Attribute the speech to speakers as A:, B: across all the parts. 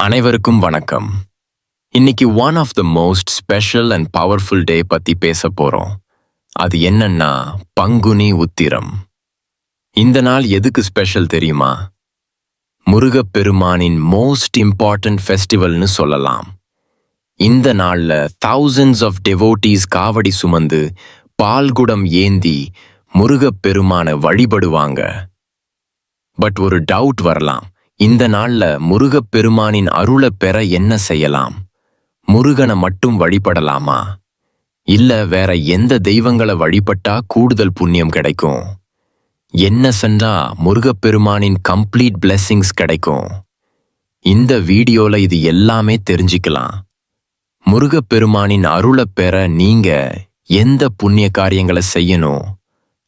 A: அனைவருக்கும் வணக்கம். இன்னைக்கு one of the most special and powerful day பத்தி பேச போறோம். அது என்னன்னா பங்குனி உத்திரம். இந்த நாள் எதுக்கு ஸ்பெஷல் தெரியுமா? முருகப்பெருமானின் மோஸ்ட் இம்பார்ட்டன்ட் ஃபெஸ்டிவல்னு சொல்லலாம். இந்த நாள்ல thousands ஆஃப் devotees காவடி சுமந்து பால்குடம் ஏந்தி முருகப்பெருமான வழிபடுவாங்க. பட் ஒரு டவுட் வரலாம். இந்த நாள்ல முருகப்பெருமானின் அருளை பெற என்ன செய்யலாம்? முருகனை மட்டும் வழிபடலாமா? இல்ல வேற எந்த தெய்வங்களை வழிபட்டா கூடுதல் புண்ணியம் கிடைக்கும்? என்ன செஞ்சா முருகப்பெருமானின் கம்ப்ளீட் பிளெஸிங்ஸ் கிடைக்கும்? இந்த வீடியோல இது எல்லாமே தெரிஞ்சுக்கலாம். முருகப்பெருமானின் அருளை பெற நீங்க எந்த புண்ணிய காரியங்களை செய்யணும்?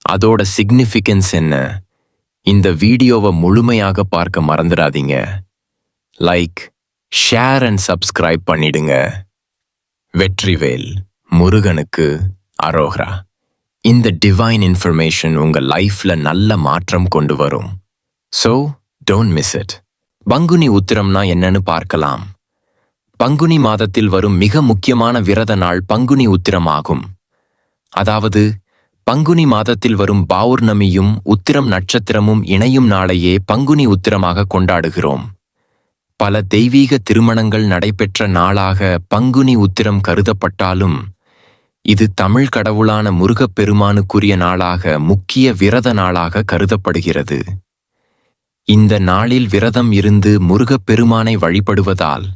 A: அதோட சிக்னிஃபிகன்ஸ் என்ன? இந்த வீடியோவை முழுமையாக பார்க்க மறந்துடாதீங்க. லைக், ஷேர் அண்ட் சப்ஸ்கிரைப் பண்ணிடுங்க. வெற்றிவேல் முருகனுக்கு அரோகரா. இந்த டிவைன் இன்ஃபர்மேஷன் உங்க லைஃப்ல நல்ல மாற்றம் கொண்டு வரும். So don't miss it. Panguni உத்திரம்னா என்னன்னு பார்க்கலாம். பங்குனி மாதத்தில் வரும் மிக முக்கியமான விரத நாள் பங்குனி உத்திரம் ஆகும். அதாவது பங்குனி மாதத்தில் வரும் பௌர்ணமியும் உத்திரம் நட்சத்திரமும் இணையும் நாளையே பங்குனி உத்திரமாக கொண்டாடுகிறோம். பல தெய்வீக திருமணங்கள் நடைபெற்ற நாளாக பங்குனி உத்திரம் கருதப்பட்டாலும் இது தமிழ் கடவுளான முருகப்பெருமானுக்குரிய நாளாக முக்கிய விரத நாளாக கருதப்படுகிறது. இந்த நாளில் விரதம் இருந்து முருகப்பெருமானை வழிபடுவதால்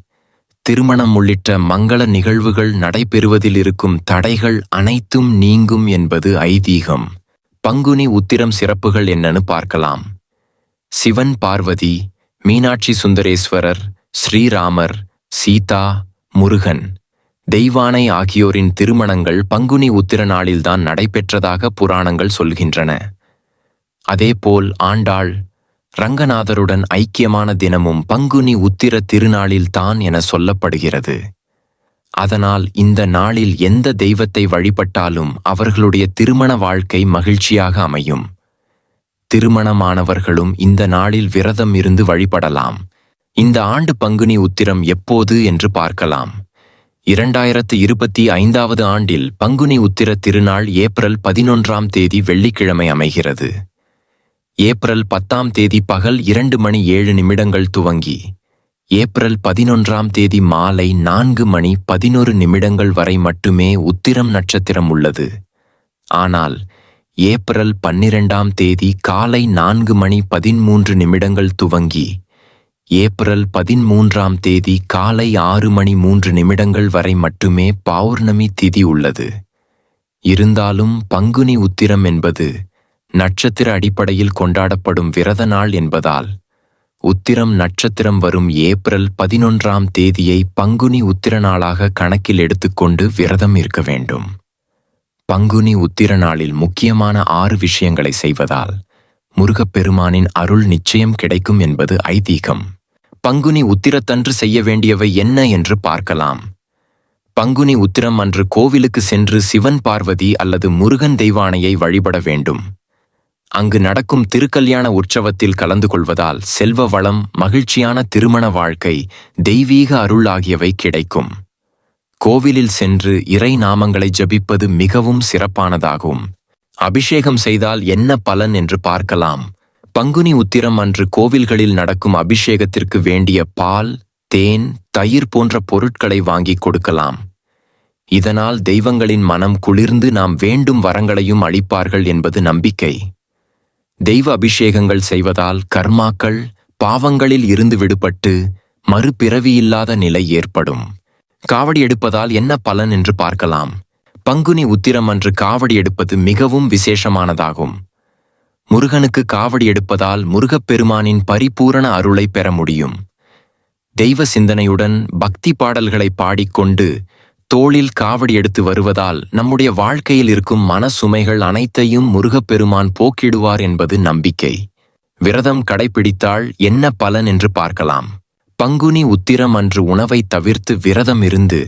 A: திருமணம் உள்ளிட்ட மங்கள நிகழ்வுகள் நடைபெறுவதில் இருக்கும் தடைகள் அனைத்தும் நீங்கும் என்பது ஐதீகம். பங்குனி உத்திரம் சிறப்புகள் என்னன்னு பார்க்கலாம். சிவன் பார்வதி, மீனாட்சி சுந்தரேஸ்வரர், ஸ்ரீராமர், சீதா, முருகன், தெய்வானை ஆகியோரின் திருமணங்கள் பங்குனி உத்திர நாளில்தான் நடைபெற்றதாக புராணங்கள் சொல்கின்றன. அதேபோல் ஆண்டாள், ரங்கநாதருடன் ஐக்கியமான தினமும் பங்குனி உத்திர திருநாளில்தான் என சொல்லப்படுகிறது. அதனால் இந்த நாளில் எந்த தெய்வத்தை வழிபட்டாலும் அவர்களுடைய திருமண வாழ்க்கை மகிழ்ச்சியாக அமையும். திருமணமானவர்களும் இந்த நாளில் விரதம் இருந்து வழிபடலாம். இந்த ஆண்டு பங்குனி உத்திரம் எப்போது என்று பார்க்கலாம். 2025 ஆண்டில் பங்குனி உத்திர திருநாள் ஏப்ரல் 11 வெள்ளிக்கிழமை அமைகிறது. ஏப்ரல் 10 பகல் 2:07 துவங்கி ஏப்ரல் 11 மாலை 4:11 வரை மட்டுமே உத்திரம் நட்சத்திரம் உள்ளது. ஆனால் ஏப்ரல் 12 காலை 4:13 துவங்கி ஏப்ரல் 13 காலை 6:03 வரை மட்டுமே பௌர்ணமி திதி உள்ளது. இருந்தாலும் பங்குனி உத்திரம் என்பது நட்சத்திர அடிப்படையில் கொண்டாடப்படும் விரத நாள் என்பதால் உத்திரம் நட்சத்திரம் வரும் ஏப்ரல் 11 பங்குனி உத்திர நாளாக கணக்கில் எடுத்துக்கொண்டு விரதம் இருக்க வேண்டும். பங்குனி உத்திர நாளில் முக்கியமான 6 விஷயங்களை செய்வதால் முருகப்பெருமானின் அருள் நிச்சயம் கிடைக்கும் என்பது ஐதீகம். பங்குனி உத்திரத்தன்று செய்ய வேண்டியவை என்ன என்று பார்க்கலாம். பங்குனி உத்திரம் அன்று கோவிலுக்கு சென்று சிவன் பார்வதி அல்லது முருகன் தெய்வானையை வழிபட வேண்டும். அங்கு நடக்கும் திருக்கல்யாண உற்சவத்தில் கலந்து கொள்வதால் செல்வ வளம், மகிழ்ச்சியான திருமண வாழ்க்கை, தெய்வீக அருள் ஆகியவை கிடைக்கும். கோவிலில் சென்று இறை நாமங்களை ஜபிப்பது மிகவும் சிறப்பானதாகும். அபிஷேகம் செய்தால் என்ன பலன் என்று பார்க்கலாம். பங்குனி உத்திரம் அன்று கோவில்களில் நடக்கும் அபிஷேகத்திற்கு வேண்டிய பால், தேன், தயிர் போன்ற பொருட்களை வாங்கி கொடுக்கலாம். இதனால் தெய்வங்களின் மனம் குளிர்ந்து நாம் வேண்டும் வரங்களையும் அளிப்பார்கள் என்பது நம்பிக்கை. தெய்வ அபிஷேகங்கள் செய்வதால் கர்மாக்கள், பாவங்களில் இருந்து விடுபட்டு மறுபிறவியில்லாத நிலை ஏற்படும். காவடி எடுப்பதால் என்ன பலன் என்று பார்க்கலாம். பங்குனி உத்திரம் அன்று காவடி எடுப்பது மிகவும் விசேஷமானதாகும். முருகனுக்கு காவடி எடுப்பதால் முருகப்பெருமானின் பரிபூரண அருளை பெற முடியும். தெய்வ சிந்தனையுடன் பக்தி பாடல்களை பாடிக்கொண்டு தோளில் காவடி எடுத்து வருவதால் நம்முடைய வாழ்க்கையில் இருக்கும் மன சுமைகள் அனைத்தையும் முருகப்பெருமான் போக்கிடுவார் என்பது நம்பிக்கை. விரதம் கடைபிடித்தால் என்ன பலன் என்று பார்க்கலாம். பங்குனி உத்திரம் அன்று உணவை தவிர்த்து விரதம் இருந்து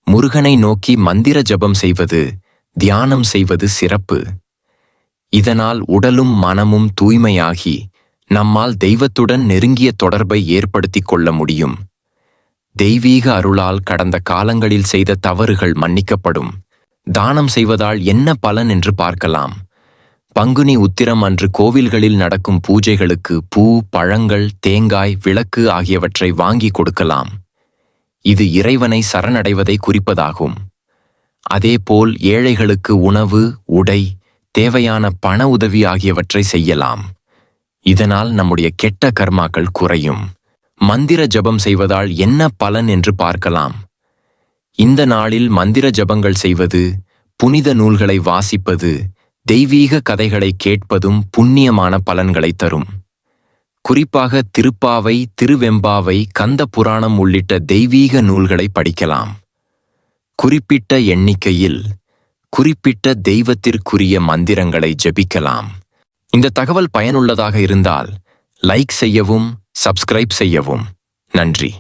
A: முருகனை நோக்கி மந்திர ஜபம் செய்வது, தியானம் செய்வது சிறப்பு. இதனால் உடலும் மனமும் தூய்மையாகி நம்மால் தெய்வத்துடன் நெருங்கிய தொடர்பை ஏற்படுத்திக் கொள்ள முடியும். தெய்வீக அருளால் கடந்த காலங்களில் செய்த தவறுகள் மன்னிக்கப்படும். தானம் செய்வதால் என்ன பலன் என்று பார்க்கலாம். பங்குனி உத்திரம் அன்று கோவில்களில் நடக்கும் பூஜைகளுக்கு பூ, பழங்கள், தேங்காய், விளக்கு ஆகியவற்றை வாங்கி கொடுக்கலாம். இது இறைவனை சரணடைவதை குறிப்பதாகும். அதேபோல் ஏழைகளுக்கு உணவு, உடை, தேவையான பண உதவி ஆகியவற்றை செய்யலாம். இதனால் நம்முடைய கெட்ட கர்மாக்கள் குறையும். மந்திர ஜபம் செய்வதால் என்ன பலன் என்று பார்க்கலாம். இந்த நாளில் மந்திர ஜபங்கள் செய்வது, புனித நூல்களை வாசிப்பது, தெய்வீக கதைகளை கேட்பதும் புண்ணியமான பலன்களை தரும். குறிப்பாக திருப்பாவை, திருவெம்பாவை, கந்த புராணம் உள்ளிட்ட தெய்வீக நூல்களை படிக்கலாம். குறிப்பிட்ட எண்ணிக்கையில் குறிப்பிட்ட தெய்வத்திற்குரிய மந்திரங்களை ஜெபிக்கலாம். இந்த தகவல் பயனுள்ளதாக இருந்தால் லைக் செய்யவும், சப்ஸ்கிரைப் செய்யவும். நன்றி.